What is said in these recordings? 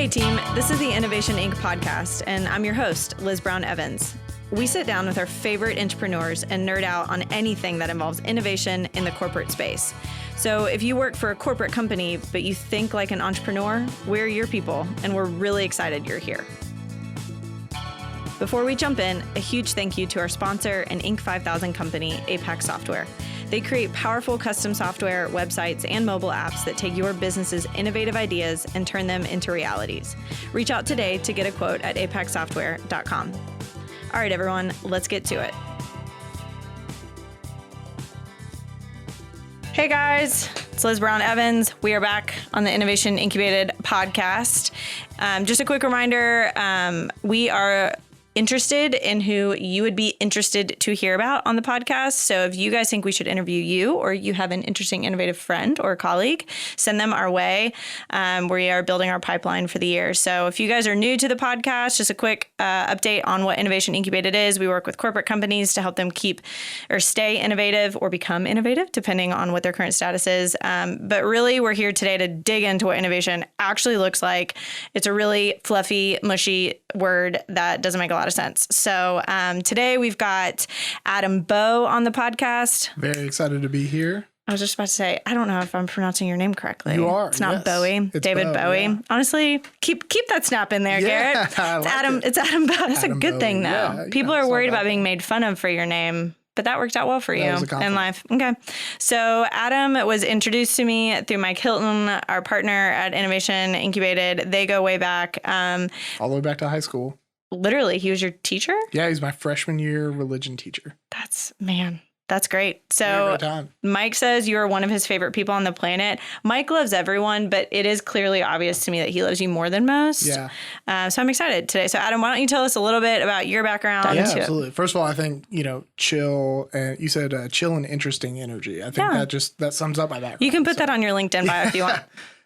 Hey team, this is the Innovation Inc. podcast, and I'm your host, Liz Brown Evans. We sit down with our favorite entrepreneurs and nerd out on anything that involves innovation in the corporate space. So if you work for a corporate company, but you think like an entrepreneur, we're your people, and we're really excited you're here. Before we jump in, a huge thank you to our sponsor and Inc. 5000 company, Apex Software. They create powerful custom software, websites, and mobile apps that take your business's innovative ideas and turn them into realities. Reach out today to get a quote at apexsoftware.com. All right, everyone, let's get to it. Hey guys, it's Liz Brown Evans. We are back on the Innovation Incubated podcast. Just a quick reminder, we are interested in who you would be interested to hear about on the podcast. So if you guys think we should interview you, or you have an interesting, innovative friend or colleague, send them our way. We are building our pipeline for the year. So if you guys are new to the podcast, just a quick update on what Innovation Incubated is. We work with corporate companies to help them keep or stay innovative or become innovative, depending on what their current status is. But really, we're here today to dig into what innovation actually looks like. It's a really fluffy, mushy word that doesn't make a lot of sense. So today we've got Adam Bowe on the podcast. Very excited to be here. I was just about to say, I don't know if I'm pronouncing your name correctly. You are. It's not yes. Bowie. It's David Bowe. Yeah. Honestly, keep that snap in there, Yeah, Garrett. I like it. It's Adam Bowe. That's Adam a good Bowe. thing, though. Yeah, People it's are not worried bad. about being made fun of for your name. But that worked out well for you was a in compliment. life. Okay. So Adam was introduced to me through Mike Hilton, our partner at Innovation Incubated. They go way back. All the way back to high school. Literally, he was your teacher? Yeah, he's my freshman year religion teacher. That's great. Very So good time. Mike says you are one of his favorite people on the planet. Mike loves everyone, but it is clearly obvious to me that he loves you more than most. Yeah. So I'm excited today. So Adam, why don't you tell us a little bit about your background? Yeah, absolutely. First of all, I think, chill, and you said chill and interesting energy. I think that sums up my background. You can put that on your LinkedIn bio if you want.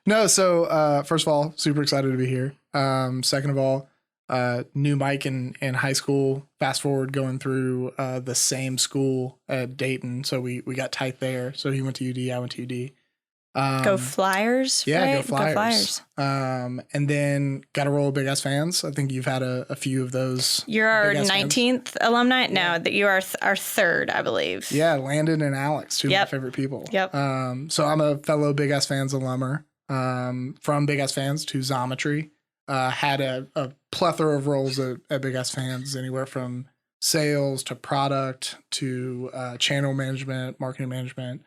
No, so first of all, super excited to be here. Second of all, knew Mike in high school. Fast forward going through the same school at Dayton, so we got tight there. So he went to UD, I went to UD. Go Flyers. Yeah, right? go Flyers. And then got a roll of Big Ass Fans. I think you've had a few of those. You're our Big Ass 19th fans. alumni. No, that you are our third, I believe. Yeah, Landon and Alex, two of my favorite people. Yep. So I'm a fellow Big Ass Fans alumner. From Big Ass Fans to Xometry. Had a plethora of roles at Big Ass Fans, anywhere from sales to product to channel management, marketing management.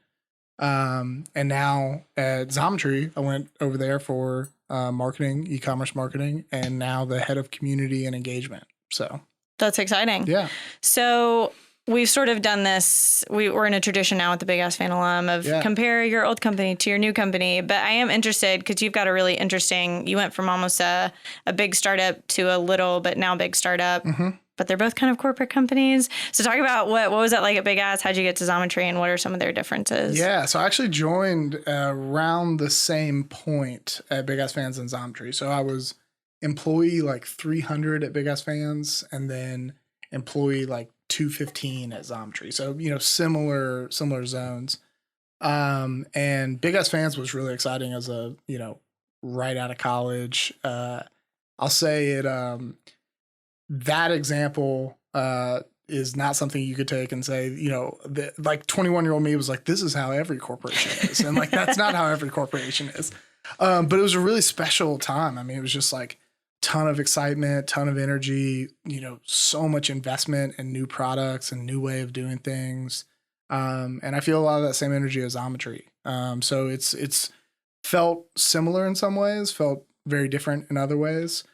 And now at Xometry, I went over there for marketing, e-commerce marketing, and now the head of community and engagement. So That's exciting. yeah. So we've sort of done this. We're in a tradition now with the Big Ass Fan alum of compare your old company to your new company. But I am interested because you've got a really interesting, you went from almost a big startup to a little, but now big startup. Mm-hmm. But they're both kind of corporate companies. So talk about what was that like at Big Ass? How'd you get to Xometry and what are some of their differences? Yeah, so I actually joined around the same point at Big Ass Fans and Xometry. So I was employee like 300 at Big Ass Fans and then employee like 215 at Xometry. So, similar zones. And Big Ass Fans was really exciting as a, right out of college. I'll say it, that example is not something you could take and say, like 21-year-old me was like, this is how every corporation is. And like, that's not how every corporation is. But it was a really special time. I mean, it was just like ton of excitement, ton of energy, so much investment in new products and new way of doing things. And I feel a lot of that same energy as Xometry. So it's felt similar in some ways, felt very different in other ways.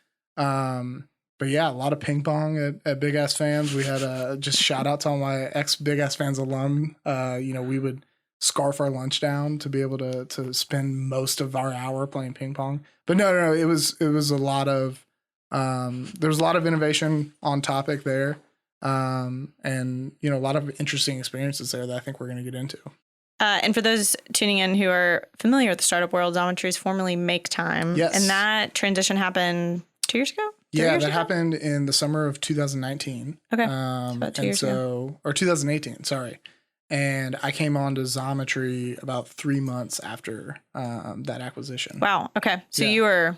But yeah, a lot of ping pong at Big Ass Fans. We had just shout out to all my ex Big Ass Fans alum. We would scarf our lunch down to be able to spend most of our hour playing ping pong. But no, it was a lot of there was a lot of innovation on topic there. And a lot of interesting experiences there that I think we're going to get into. And for those tuning in who are familiar with the startup world, Xometry is formerly Make Time. Yes. And that transition happened 2 years ago? Yeah, that happened in the summer of 2019. Okay. About 2 years ago. Or 2018, sorry. And I came on to Xometry about 3 months after that acquisition. Wow. Okay. So Yeah. you were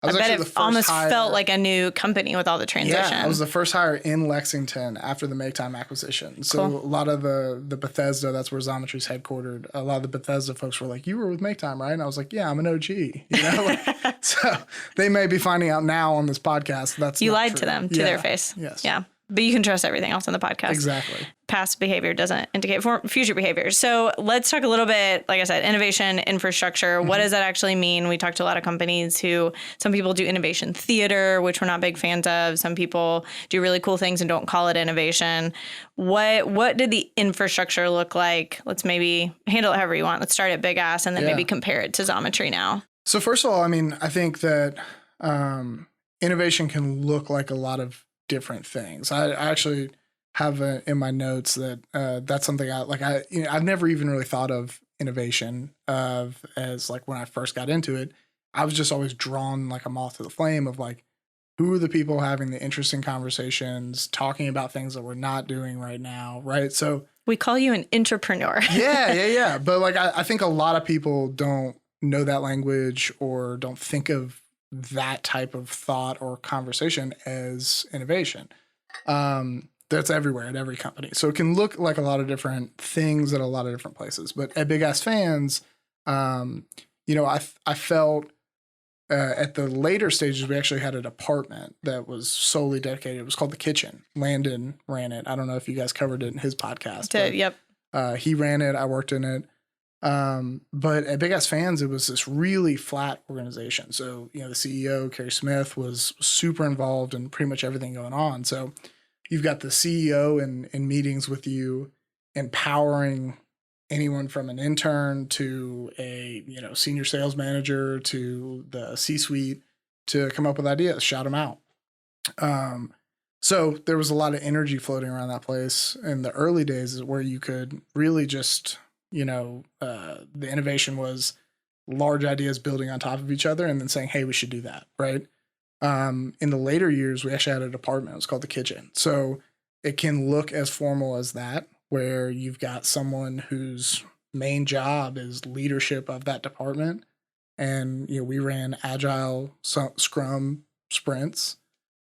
I was bet actually it almost felt like a new company with all the transition. Yeah, I was the first hire in Lexington after the MakeTime acquisition. So Cool. a lot of the Bethesda, that's where Xometry's headquartered. A lot of the Bethesda folks were like, "You were with MakeTime, right?" And I was like, "Yeah, I'm an OG." You know, so they may be finding out now on this podcast that's you not lied true. to them to their face. Yes. Yeah. But you can trust everything else on the podcast. Exactly. Past behavior doesn't indicate future behavior. So let's talk a little bit, like I said, innovation, infrastructure. What does that actually mean? We talked to a lot of companies some people do innovation theater, which we're not big fans of. Some people do really cool things and don't call it innovation. What did the infrastructure look like? Let's maybe handle it however you want. Let's start at Big Ass and then maybe compare it to Xometry now. So first of all, I mean, I think that innovation can look like a lot of different things. I actually have in my notes that that's something I've never even really thought of innovation as like when I first got into it. I was just always drawn like a moth to the flame of like, who are the people having the interesting conversations, talking about things that we're not doing right now, right? So we call you an entrepreneur. yeah. But like I think a lot of people don't know that language or don't think of that type of thought or conversation as innovation. That's everywhere at every company. So it can look like a lot of different things at a lot of different places. But at Big Ass Fans, I felt at the later stages, we actually had a department that was solely dedicated. It was called The Kitchen. Landon ran it. I don't know if you guys covered it in his podcast. Yep. He ran it. I worked in it. But at Big Ass Fans, it was this really flat organization. So, the CEO, Kerry Smith, was super involved in pretty much everything going on. So you've got the CEO in meetings with you, empowering anyone from an intern to a, senior sales manager to the C-suite to come up with ideas, shout them out. So there was a lot of energy floating around that place in the early days where you could really just, the innovation was large ideas building on top of each other and then saying, hey, we should do that, right? In the later years, we actually had a department. It was called The Kitchen. So it can look as formal as that, where you've got someone whose main job is leadership of that department. And, we ran agile Scrum sprints,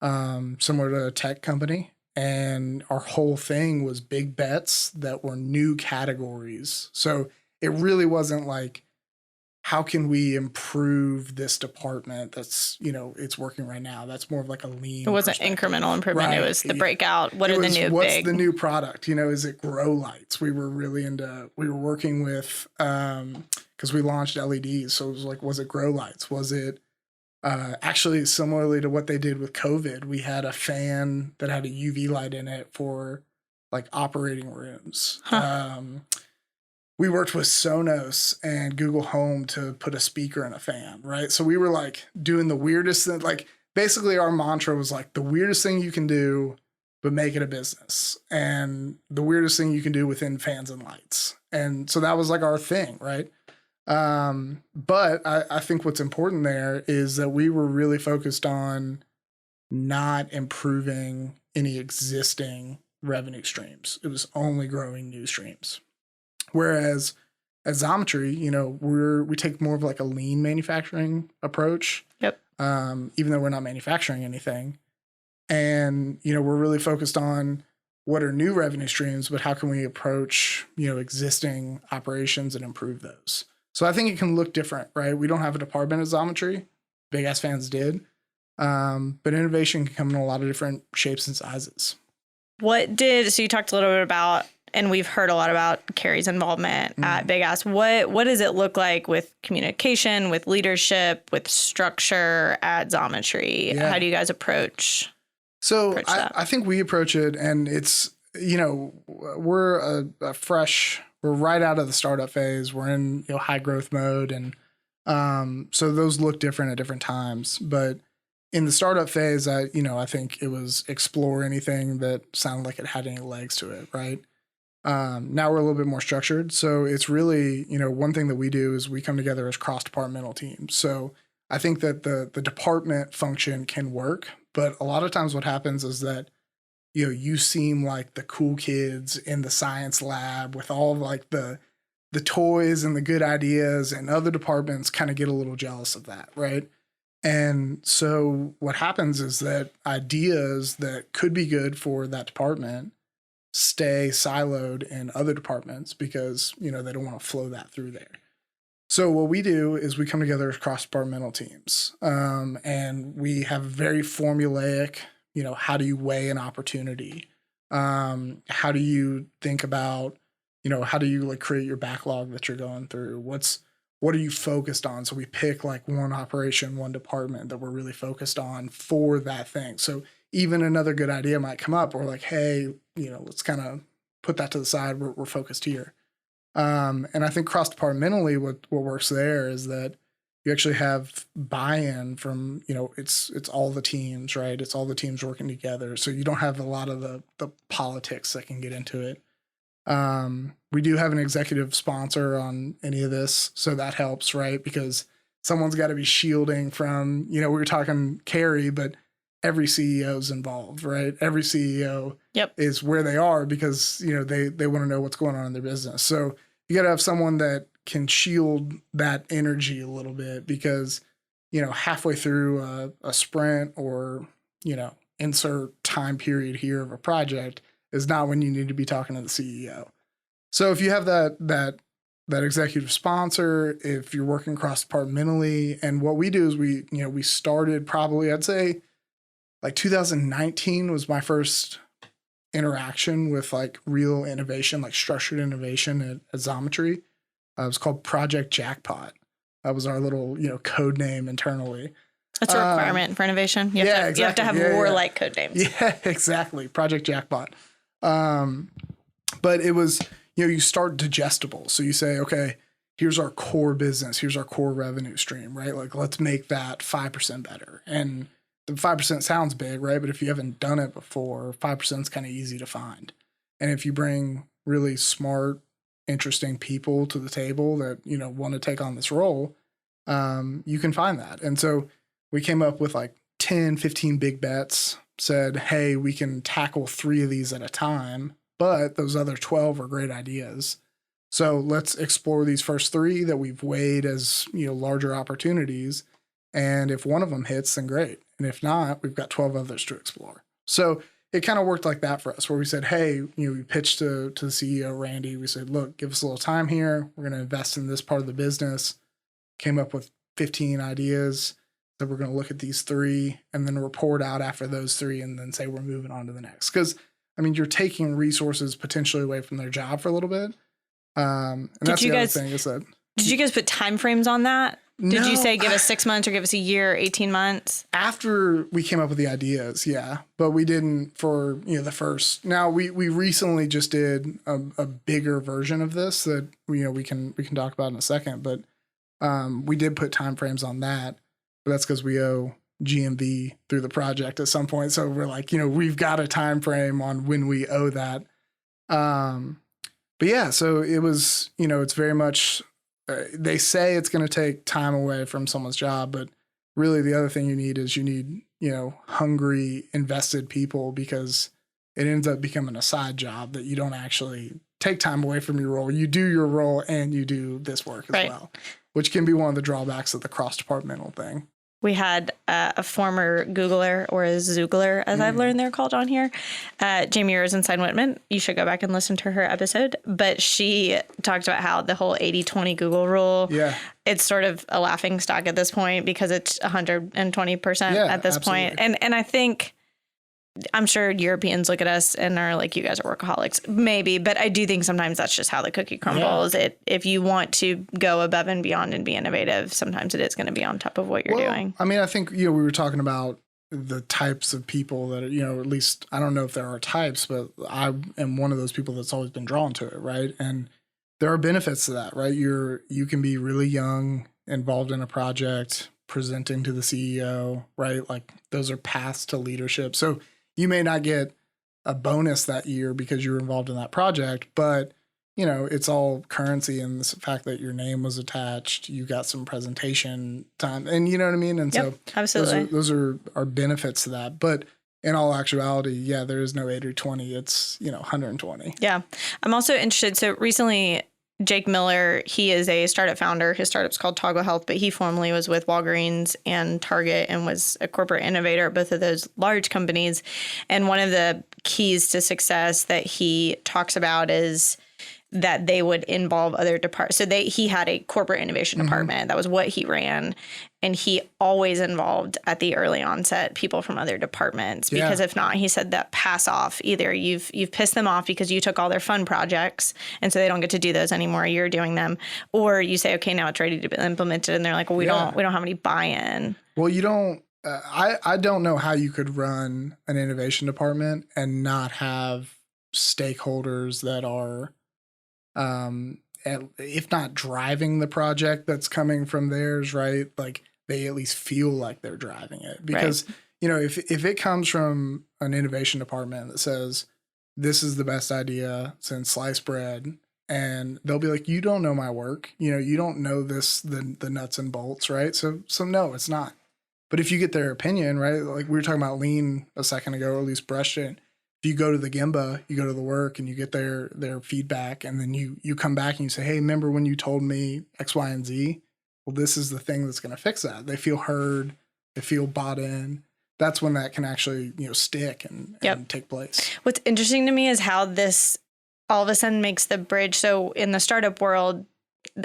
similar to a tech company. And our whole thing was big bets that were new categories. So it really wasn't like, how can we improve this department that's, it's working right now? That's more of like a lean. It wasn't incremental improvement. Right. It was the breakout. What's the new product? Is it grow lights? We were working with, because we launched LEDs. So it was like, was it grow lights? Was it actually similarly to what they did with COVID? We had a fan that had a UV light in it for like operating rooms. Huh. We worked with Sonos and Google Home to put a speaker in a fan, right? So we were like doing the weirdest thing. Like basically our mantra was like the weirdest thing you can do, but make it a business. And the weirdest thing you can do within fans and lights. And so that was like our thing, right? But I think what's important there is that we were really focused on not improving any existing revenue streams. It was only growing new streams. Whereas at Xometry, we take more of like a lean manufacturing approach. Yep. Even though we're not manufacturing anything. And, we're really focused on what are new revenue streams, but how can we approach, existing operations and improve those? So I think it can look different, right? We don't have a department at Xometry. Big Ass Fans did. But innovation can come in a lot of different shapes and sizes. So you talked a little bit about, and we've heard a lot about Kerry's involvement at Big Ass. What does it look like with communication, with leadership, with structure at Xometry? Yeah. How do you guys approach that? I think we approach it, and it's, we're we're right out of the startup phase. We're in high growth mode. And so those look different at different times. But in the startup phase, I think it was explore anything that sounded like it had any legs to it, right? Now we're a little bit more structured. So it's really, one thing that we do is we come together as cross-departmental teams. So I think that the department function can work, but a lot of times what happens is that, you seem like the cool kids in the science lab with all of like the toys and the good ideas, and other departments kind of get a little jealous of that, right? And so what happens is that ideas that could be good for that department stay siloed in other departments because, they don't want to flow that through there. So what we do is we come together as cross-departmental teams, and we have very formulaic, how do you weigh an opportunity? How do you think about, how do you like create your backlog that you're going through? What are you focused on? So we pick like one operation, one department that we're really focused on for that thing. So even another good idea might come up. We're like, hey, let's kind of put that to the side. We're focused here. And I think cross-departmentally, what works there is that you actually have buy-in from, it's all the teams, right? It's all the teams working together. So you don't have a lot of the politics that can get into it. We do have an executive sponsor on any of this, so that helps, right? Because someone's got to be shielding from, we were talking Carrie, but every CEO is involved, right? Every CEO is where they are because, they want to know what's going on in their business. So you got to have someone that can shield that energy a little bit because, halfway through a sprint or, insert time period here of a project is not when you need to be talking to the CEO. So if you have that executive sponsor, if you're working cross-departmentally, and what we do is we started probably, I'd say, like 2019 was my first interaction with like real innovation, like structured innovation at Xometry. It was called Project Jackpot. That was our little, code name internally. That's a requirement for innovation. You have to have warlike code names. Yeah, exactly. Project Jackpot. But it was, you start digestible. So you say, okay, here's our core business. Here's our core revenue stream, right? Like, let's make that 5% better. And the 5% sounds big, right? But if you haven't done it before, 5% is kind of easy to find. And if you bring really smart, interesting people to the table that, want to take on this role, you can find that. And so we came up with like 10, 15 big bets, said, hey, we can tackle 3 of these at a time, but those other 12 are great ideas. So let's explore these first 3 that we've weighed as, larger opportunities. And if one of them hits, then great. And if not, we've got 12 others to explore. So it kind of worked like that for us, where we said, hey, we pitched to the CEO, Randy. We said, look, give us a little time here. We're going to invest in this part of the business. Came up with 15 ideas. So we're going to look at these 3 and then report out after those 3 and then say we're moving on to the next. Because, you're taking resources potentially away from their job for a little bit. And that's the other thing is that. Did you guys put timeframes on that? Did you say give us 6 months or give us a year, 18 months? After we came up with the ideas, yeah. But we didn't for, the first. Now, we recently just did a bigger version of this that, we can talk about in a second. But we did put timeframes on that. But that's because we owe GMV through the project at some point. So we're like, we've got a time frame on when we owe that. But yeah, so it was, it's very much, they say it's going to take time away from someone's job, but really the other thing you need, hungry, invested people, because it ends up becoming a side job that you don't actually take time away from your role. You do your role and you do this work as well, which can be one of the drawbacks of the cross-departmental thing. We had a former Googler, or a Zoogler, as I've learned they're called on here, Jamie Rosenstein-Whitman. You should go back and listen to her episode. But she talked about how the whole 80-20 Google rule, it's sort of a laughing stock at this point because it's 120% at this point. And I think, I'm sure Europeans look at us and are like, you guys are workaholics. Maybe, but I do think sometimes that's just how the cookie crumbles. If you want to go above and beyond and be innovative, sometimes it is going to be on top of what you're doing. I think, we were talking about the types of people that are, at least, I don't know if there are types, but I am one of those people that's always been drawn to it, right? And there are benefits to that, right? You can be really young, involved in a project, presenting to the CEO, right? Like those are paths to leadership. So you may not get a bonus that year because you were involved in that project, but it's all currency in the fact that your name was attached. You got some presentation time, and you know what I mean? And so absolutely. Those are benefits to that. But in all actuality, there is no 80-20. It's, 120. Yeah. I'm also interested. So recently Jake Miller, he is a startup founder. His startup's called Toggle Health, but he formerly was with Walgreens and Target and was a corporate innovator at both of those large companies. And one of the keys to success that he talks about is that they would involve other departments. So he had a corporate innovation department. That was what he ran. And he always involved at the early onset people from other departments, because if not, he said that pass off. Either you've pissed them off because you took all their fun projects and so they don't get to do those anymore. You're doing them, or you say, okay, now it's ready to be implemented, and they're like, well, we don't have any buy-in. Well, you don't. I don't know how you could run an innovation department and not have stakeholders that are, if not driving the project that's coming from theirs, right? Like they at least feel like they're driving it, because if it comes from an innovation department that says this is the best idea since sliced bread, and they'll be like, you don't know my work, you don't know the nuts and bolts, right? So no, it's not. But if you get their opinion, right? Like we were talking about lean a second ago, or at least brushed it. If you go to the Gemba, you go to the work and you get their feedback, and then you come back and you say, hey, remember when you told me X, Y, and Z? Well, this is the thing that's going to fix that. They feel heard. They feel bought in. That's when that can actually, stick and take place. What's interesting to me is how this all of a sudden makes the bridge. So in the startup world,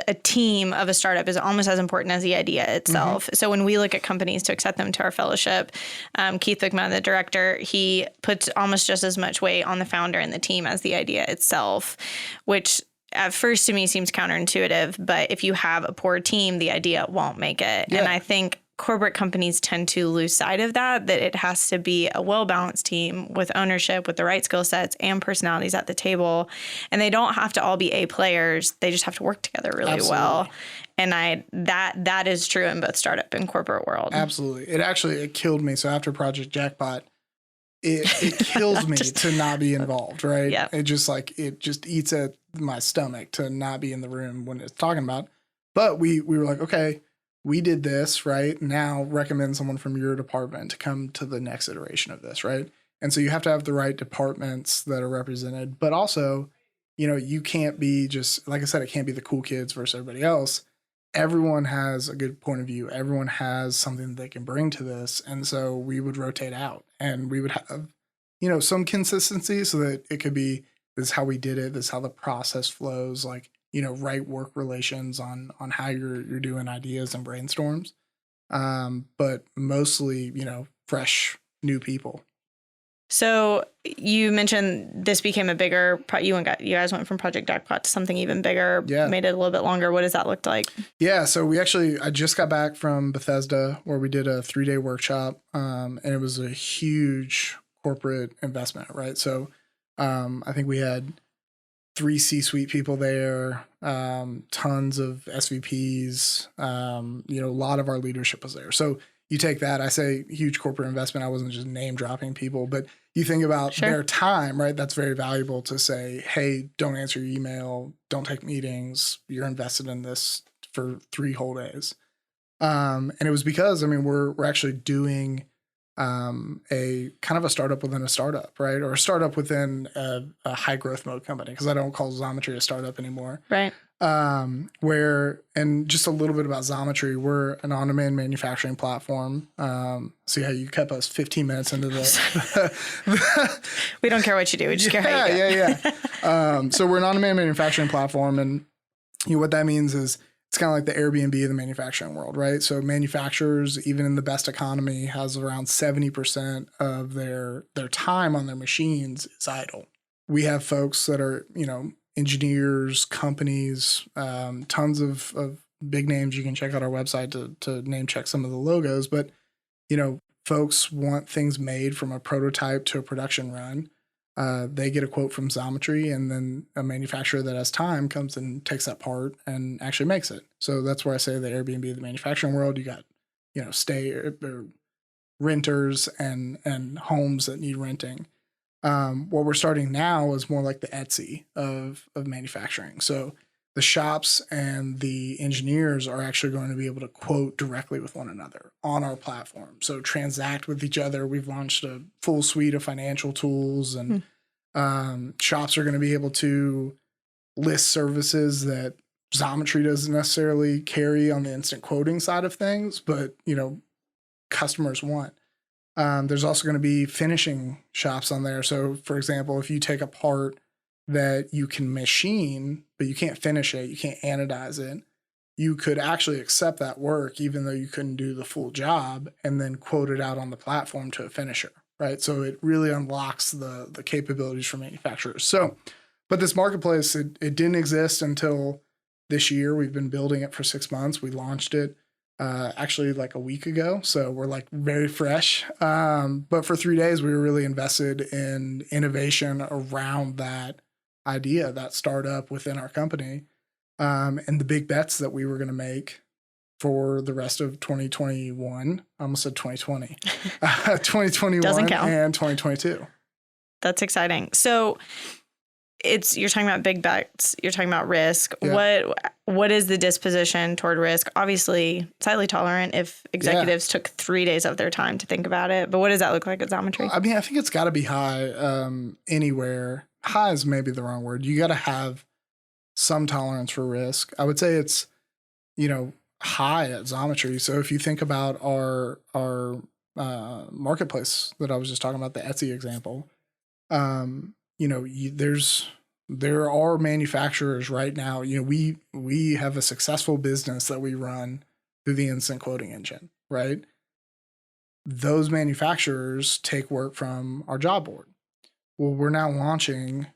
a team of a startup is almost as important as the idea itself. So when we look at companies to accept them to our fellowship, Keith McMahon, the director, he puts almost just as much weight on the founder and the team as the idea itself, which at first to me seems counterintuitive. But if you have a poor team, the idea won't make it. Yeah. And I think corporate companies tend to lose sight of that it has to be a well-balanced team with ownership, with the right skill sets and personalities at the table. And they don't have to all be A players. They just have to work together really well. And that is true in both startup and corporate world. Absolutely. It killed me. So after Project Jackpot, it kills me to not be involved, right? Yeah. It just eats at my stomach to not be in the room when it's talking about. But we were like, okay, we did this, right? Now recommend someone from your department to come to the next iteration of this, right? And so you have to have the right departments that are represented, but also, you can't be just, like I said, it can't be the cool kids versus everybody else. Everyone has a good point of view. Everyone has something that they can bring to this. And so we would rotate out and we would have, some consistency so that it could be, this is how we did it. This is how the process flows. Like, right work relations on how you're doing ideas and brainstorms. But mostly, fresh new people. So you mentioned this became a bigger, you guys went from Project Jackpot to something even bigger, made it a little bit longer. What does that look like? Yeah. So I just got back from Bethesda where we did a 3-day workshop. And it was a huge corporate investment, right? So I think we had 3 C-suite people there, tons of SVPs, a lot of our leadership was there. So you take that, I say huge corporate investment. I wasn't just name dropping people, but you think about their time, right? That's very valuable to say, hey, don't answer your email, don't take meetings. You're invested in this for 3 whole days. And it was because, we're actually doing a kind of a startup within a startup, right? Or a startup within a high growth mode company, because I don't call Xometry a startup anymore. Right. And just a little bit about Xometry, we're an on-demand manufacturing platform. See how you kept us 15 minutes into the we don't care what you do. We just care how you do. Yeah. So we're an on-demand manufacturing platform, and what that means is it's kind of like the Airbnb of the manufacturing world, right? So manufacturers, even in the best economy, has around 70% of their time on their machines is idle. We have folks that are, engineers, companies, tons of big names. You can check out our website to name check some of the logos. But, folks want things made from a prototype to a production run. They get a quote from Xometry, and then a manufacturer that has time comes and takes that part and actually makes it. So that's where I say the Airbnb of the manufacturing world. You got, renters and homes that need renting. What we're starting now is more like the Etsy of manufacturing. So the shops and the engineers are actually going to be able to quote directly with one another on our platform. So transact with each other. We've launched a full suite of financial tools, and shops are going to be able to list services that Xometry doesn't necessarily carry on the instant quoting side of things, but, customers want. There's also going to be finishing shops on there. So, for example, if you take a part that you can machine, but you can't finish it, you can't anodize it, you could actually accept that work even though you couldn't do the full job and then quote it out on the platform to a finisher, right? So it really unlocks the capabilities for manufacturers. So, but this marketplace, it didn't exist until this year. We've been building it for 6 months. We launched it actually like a week ago. So we're like very fresh. But for 3 days, we were really invested in innovation around that idea, that startup within our company, and the big bets that we were going to make for the rest of 2021. I almost said 2020, 2021 Doesn't count. And 2022. That's exciting. So you're talking about big bets. You're talking about risk. Yeah. What is the disposition toward risk? Obviously, it's highly tolerant if executives took 3 days of their time to think about it. But what does that look like at Xometry? I mean, I think it's got to be high anywhere. High is maybe the wrong word. You got to have some tolerance for risk. I would say it's, high at Xometry. So if you think about our marketplace that I was just talking about, the Etsy example, there are manufacturers right now. We have a successful business that we run through the instant quoting engine, right? Those manufacturers take work from our job board. Well, we're now launching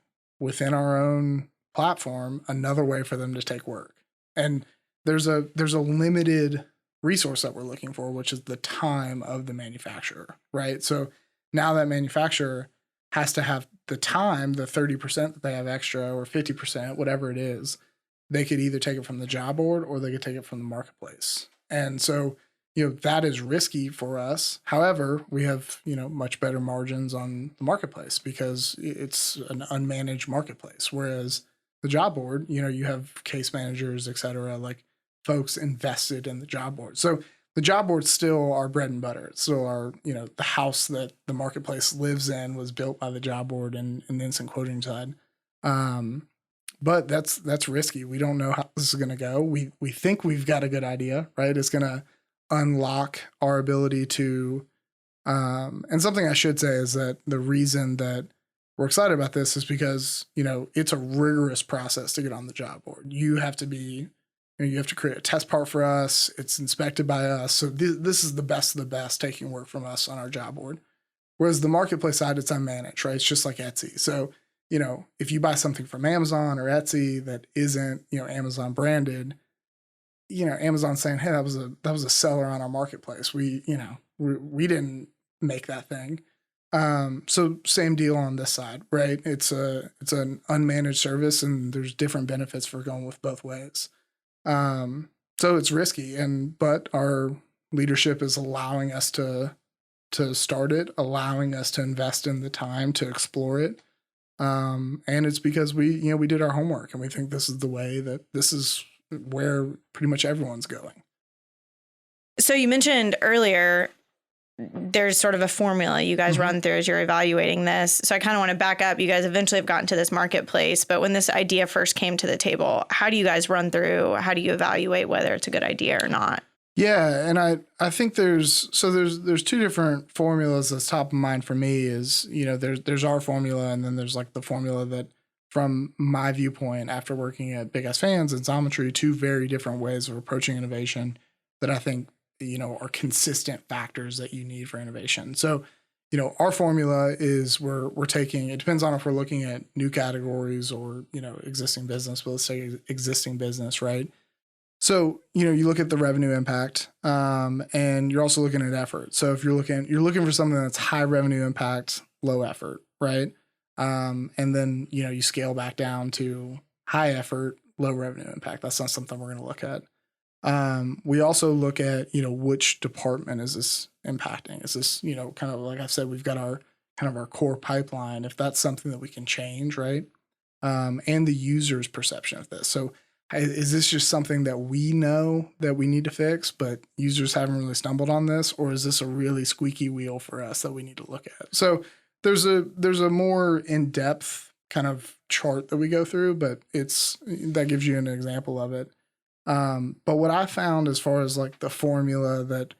within our own platform another way for them to take work, and there's a limited resource that we're looking for, which is the time of the manufacturer, right? So now that manufacturer has to have the time, the 30% that they have extra or 50%, whatever it is, they could either take it from the job board or they could take it from the marketplace. And so, that is risky for us. However, we have, much better margins on the marketplace because it's an unmanaged marketplace. Whereas the job board, you have case managers, et cetera, like folks invested in the job board. So the job board's still our bread and butter. It's still our, the house that the marketplace lives in was built by the job board and the instant quoting side. But that's risky. We don't know how this is going to go. We think we've got a good idea, right? It's going to unlock our ability to, and something I should say is that the reason that we're excited about this is because, it's a rigorous process to get on the job board. You have to be, you have to create a test part for us. It's inspected by us. So this is the best of the best taking work from us on our job board. Whereas the marketplace side, it's unmanaged, right? It's just like Etsy. So, if you buy something from Amazon or Etsy that isn't, Amazon branded, Amazon's saying, hey, that was a seller on our marketplace. We didn't make that thing. So same deal on this side, right? It's an unmanaged service and there's different benefits for going with both ways. So it's risky, but our leadership is allowing us to start it, allowing us to invest in the time to explore it. And it's because we did our homework and we think this is the way this is where pretty much everyone's going. So you mentioned earlier, there's sort of a formula you guys run through as you're evaluating this. So I kind of want to back up. You guys eventually have gotten to this marketplace, but when this idea first came to the table, how do you guys run through? How do you evaluate whether it's a good idea or not? Yeah, and I think there's two different formulas that's top of mind for me is, there's our formula and then there's like the formula that from my viewpoint after working at Big Ass Fans and Xometry, two very different ways of approaching innovation that I think are consistent factors that you need for innovation. So, our formula is we're taking, it depends on if we're looking at new categories or, existing business, but let's say existing business, right? So, you look at the revenue impact, and you're also looking at effort. So if you're looking for something that's high revenue impact, low effort, right? And then, you scale back down to high effort, low revenue impact. That's not something we're going to look at. We also look at, which department is this impacting? Is this, kind of like I said, we've got our core pipeline, if that's something that we can change, right? And the user's perception of this. So is this just something that we know that we need to fix, but users haven't really stumbled on this? Or is this a really squeaky wheel for us that we need to look at? So there's a more in-depth kind of chart that we go through, but that gives you an example of it. But what I found as far as like the formula that,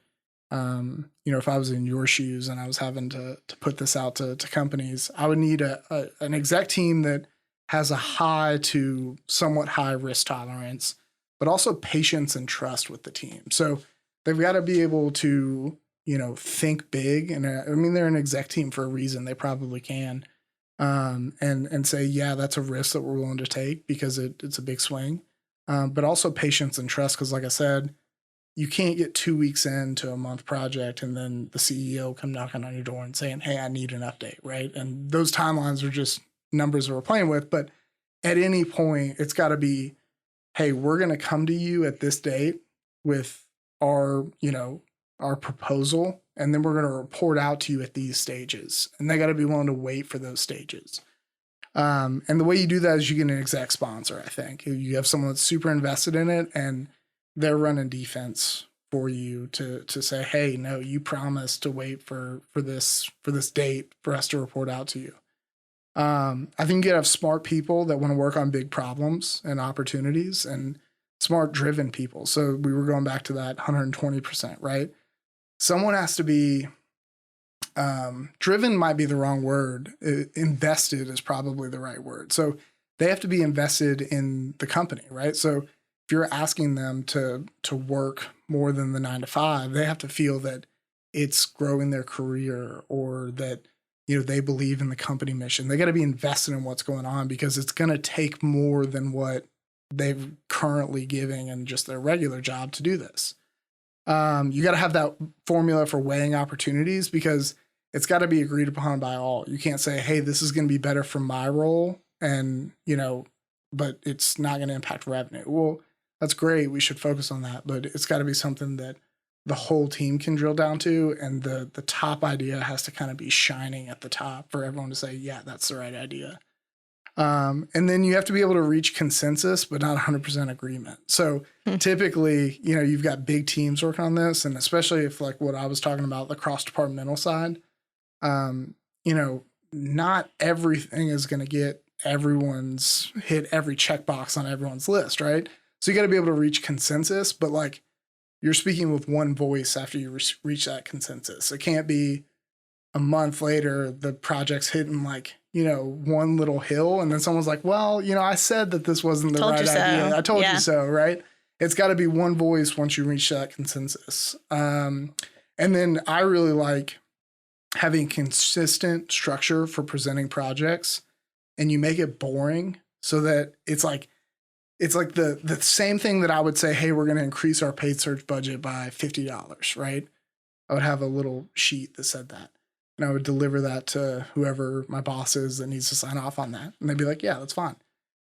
if I was in your shoes and I was having to put this out to companies, I would need an exec team that has a high to somewhat high risk tolerance, but also patience and trust with the team. So they've got to be able to, think big. And they're an exec team for a reason. They probably can. And say, yeah, that's a risk that we're willing to take because it's a big swing. But also patience and trust. Because like I said, you can't get 2 weeks into a month project and then the CEO come knocking on your door and saying, hey, I need an update, right? And those timelines are just numbers that we're playing with. But at any point, it's got to be, hey, we're going to come to you at this date with our proposal, and then we're going to report out to you at these stages. And they got to be willing to wait for those stages. And the way you do that is you get an exec sponsor, I think. You have someone that's super invested in it, and they're running defense for you to say, hey, no, you promised to wait for this date for us to report out to you. I think you have smart people that want to work on big problems and opportunities, and smart driven people. So we were going back to that 120%, right? Someone has to be driven, might be the wrong word. Invested is probably the right word. So they have to be invested in the company, right? So if you're asking them to work more than the 9 to 5, they have to feel that it's growing their career, or that they believe in the company mission. They got to be invested in what's going on, because it's going to take more than what they've currently giving in just their regular job to do this. You got to have that formula for weighing opportunities, because it's got to be agreed upon by all. You can't say, hey, this is going to be better for my role, and but it's not going to impact revenue. Well, that's great. We should focus on that, but it's got to be something that the whole team can drill down to, and the top idea has to kind of be shining at the top for everyone to say, yeah, that's the right idea. And then you have to be able to reach consensus, but not 100% agreement. So typically, you've got big teams working on this, and especially if, like what I was talking about, the cross-departmental side, not everything is going to get hit every checkbox on everyone's list, right? So you got to be able to reach consensus, but like you're speaking with one voice after you reach that consensus. It can't be a month later, the project's hitting like, one little hill, and then someone's like, well, I said that this wasn't the right idea. I told you so, right? It's got to be one voice once you reach that consensus. And then I really like having consistent structure for presenting projects, and you make it boring so that it's like the same thing that I would say, hey, we're going to increase our paid search budget by $50, right? I would have a little sheet that said that, and I would deliver that to whoever my boss is that needs to sign off on that. And they'd be like, yeah, that's fine.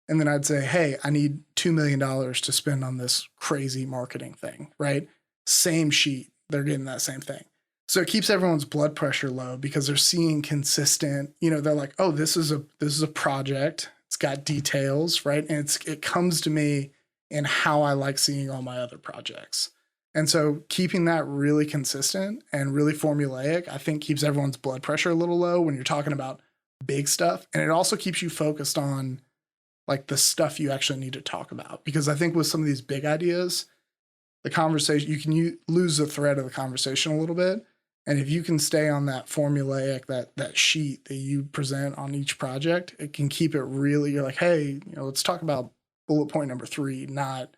And then I'd say, hey, I need $2 million to spend on this crazy marketing thing, right? Same sheet. They're getting that same thing. So it keeps everyone's blood pressure low, because they're seeing consistent, they're like, oh, this is a project. It's got details, right? And it comes to me in how I like seeing all my other projects. And so keeping that really consistent and really formulaic, I think keeps everyone's blood pressure a little low when you're talking about big stuff. And it also keeps you focused on like the stuff you actually need to talk about. Because I think with some of these big ideas, the conversation, you can lose the thread of the conversation a little bit. And if you can stay on that formulaic, that sheet that you present on each project, it can keep it really, you're like, hey, let's talk about bullet point number 3, not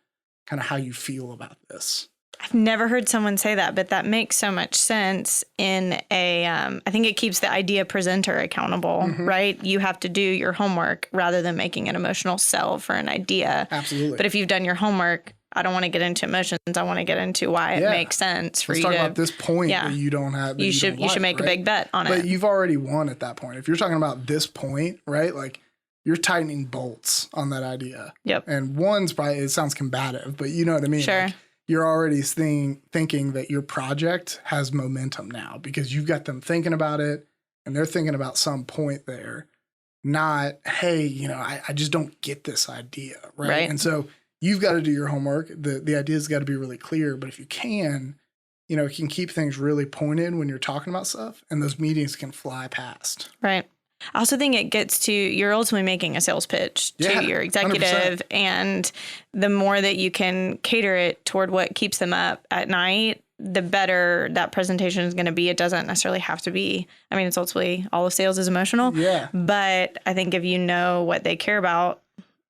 kind of how you feel about this. I've never heard someone say that, but that makes so much sense in I think it keeps the idea presenter accountable, right? You have to do your homework rather than making an emotional sell for an idea. Absolutely. But if you've done your homework, I don't want to get into emotions. I want to get into why it makes sense for Let's you talk to. about this point that you don't have. You should make a big bet on it. But you've already won at that point. If you're talking about this point, right? Like you're tightening bolts on that idea. Yep. And one's probably, it sounds combative, but you know what I mean? Sure. Like, you're already thinking that your project has momentum now because you've got them thinking about it and they're thinking about some point there. Not, hey, I just don't get this idea, right? And so you've got to do your homework. The idea's got to be really clear, but if you can, it can keep things really pointed when you're talking about stuff, and those meetings can fly past. Right. I also think it gets to, you're ultimately making a sales pitch to your executive 100%. and the more that you can cater it toward what keeps them up at night, the better that presentation is going to be. It doesn't necessarily have to be, I mean, it's ultimately all of sales is emotional, but I think if you know what they care about,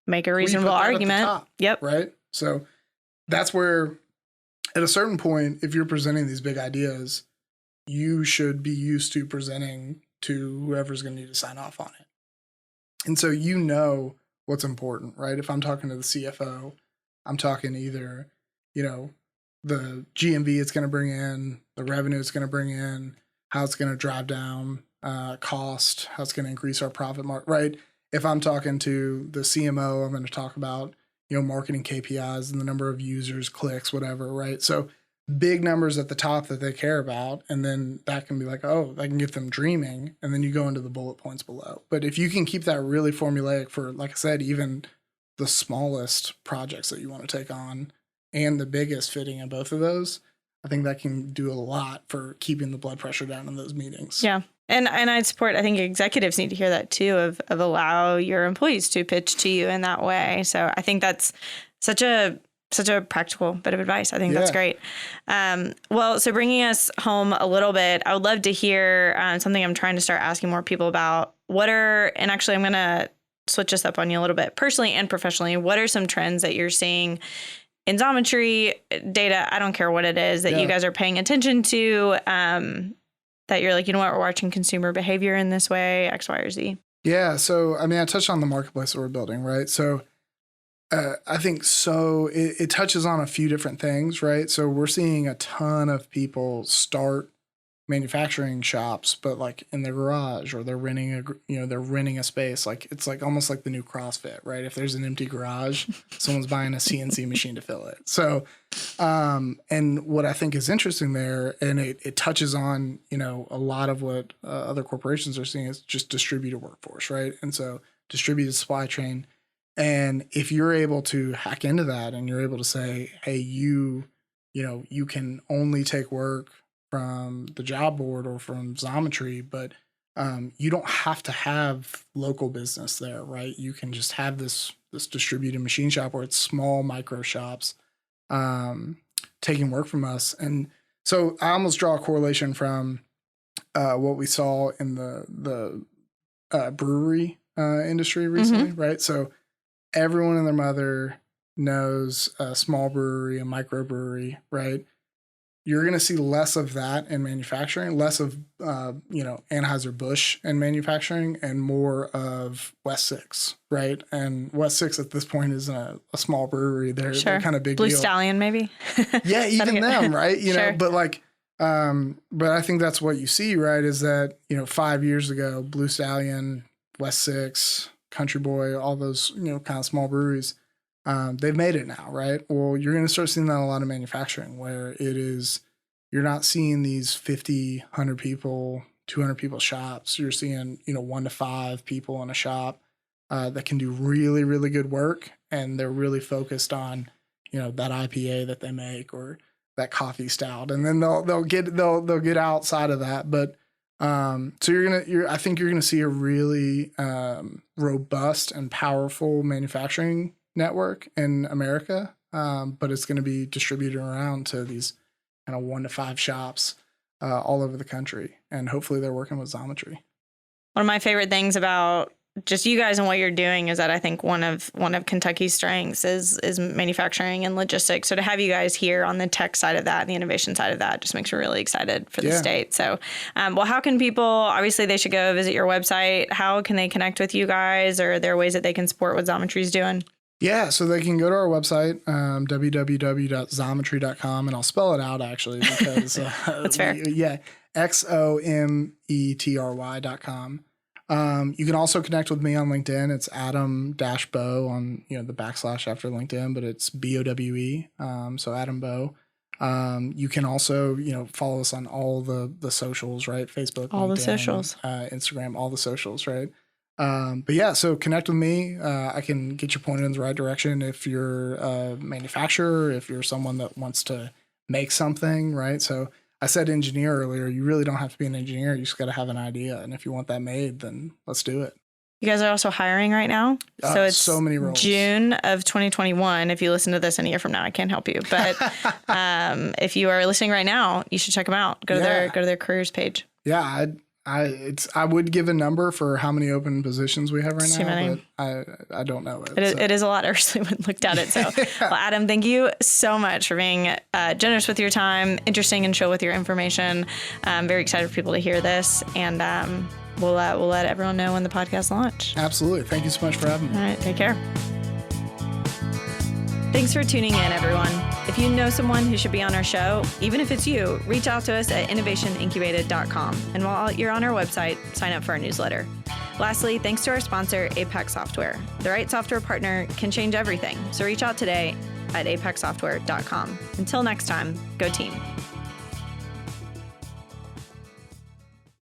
make a reasonable argument. Top, yep. Right. So that's where at a certain point, if you're presenting these big ideas, you should be used to presenting to whoever's going to need to sign off on it. And so you know what's important, right? If I'm talking to the CFO, I'm talking either, you know, the GMV it's going to bring in, the revenue it's going to bring in, how it's going to drive down cost, how it's going to increase our profit margin, right? If I'm talking to the CMO, I'm going to talk about, you know, marketing KPIs and the number of users, clicks, whatever, right? So big numbers at the top that they care about. And then that can be like, oh, I can get them dreaming. And then you go into the bullet points below. But if you can keep that really formulaic for, like I said, even the smallest projects that you want to take on and the biggest fitting in both of those, I think that can do a lot for keeping the blood pressure down in those meetings. Yeah. And I'd support, I think executives need to hear that too, of allow your employees to pitch to you in that way. So I think that's such a practical bit of advice. I think that's great. Well, so bringing us home a little bit, I would love to hear something I'm trying to start asking more people about. And actually I'm going to switch this up on you a little bit, personally and professionally. What are some trends that you're seeing in Xometry data? I don't care what it is that you guys are paying attention to, that you're like, you know what, we're watching consumer behavior in this way, X, Y, or Z. Yeah. So, I mean, I touched on the marketplace that we're building, right? So I think it touches on a few different things, right? So we're seeing a ton of people start manufacturing shops, but like in their garage, or they're renting a space. Like it's like almost like the new CrossFit, right? If there's an empty garage, someone's buying a CNC machine to fill it. So, and what I think is interesting there, and it touches on, you know, a lot of what other corporations are seeing, is just distributed workforce, right? And so distributed supply chain. And if you're able to hack into that and you're able to say, hey, you can only take work from the job board or from Xometry, but you don't have to have local business there, right? You can just have this distributed machine shop where it's small micro shops taking work from us. And so I almost draw a correlation from what we saw in the brewery industry recently, right? So everyone and their mother knows a small brewery, a microbrewery, right? You're going to see less of that in manufacturing, less of, Anheuser-Busch in manufacturing, and more of West Six, right? And West Six at this point isn't a small brewery. They're kind of big Blue deal. Stallion, maybe? Yeah, even them, right? You Sure. know, but like, but I think that's what you see, right? Is that, 5 years ago, Blue Stallion, West Six, Country Boy, all those, kind of small breweries, they've made it now, right? Well, you're going to start seeing that in a lot of manufacturing, where you're not seeing these 50, 100 people, 200 people shops. You're seeing, 1 to 5 people in a shop that can do really, really good work. And they're really focused on, that IPA that they make, or that coffee stout. And then they'll get outside of that. But so I think you're gonna see a really robust and powerful manufacturing network in America, but it's going to be distributed around to these kind of 1 to 5 shops all over the country, and hopefully they're working with Xometry. One of my favorite things about just you guys and what you're doing is that I think one of Kentucky's strengths is manufacturing and logistics. So to have you guys here on the tech side of that and the innovation side of that just makes me really excited for the state. So, well, how can people, obviously they should go visit your website. How can they connect with you guys, or are there ways that they can support what Xometry's doing? Yeah, so they can go to our website, www.xometry.com, and I'll spell it out actually because that's fair. Xometry.com. You can also connect with me on LinkedIn. It's Adam-Bowe on, the backslash after LinkedIn, but it's BOWE. So Adam Bowe. You can also, follow us on all the socials, right? Facebook, all LinkedIn, the socials, Instagram, all the socials, right? But yeah, so connect with me. I can get you pointed in the right direction if you're a manufacturer, if you're someone that wants to make something, right? So I said engineer earlier. You really don't have to be an engineer. You just got to have an idea. And if you want that made, then let's do it. You guys are also hiring right now. So it's so many roles. June of 2021. If you listen to this in a year from now, I can't help you. But if you are listening right now, you should check them out. Go to their careers page. Yeah, I would give a number for how many open positions we have right Too now, many. but I don't know it. It is a lot. I recently went and looked at it. So, well, Adam, thank you so much for being generous with your time, interesting and chill with your information. I'm very excited for people to hear this, and we'll let everyone know when the podcast launch. Absolutely. Thank you so much for having me. All right, take care. Thanks for tuning in, everyone. If you know someone who should be on our show, even if it's you, reach out to us at innovationincubated.com. And while you're on our website, sign up for our newsletter. Lastly, thanks to our sponsor, Apex Software. The right software partner can change everything. So reach out today at apexsoftware.com. Until next time, go team.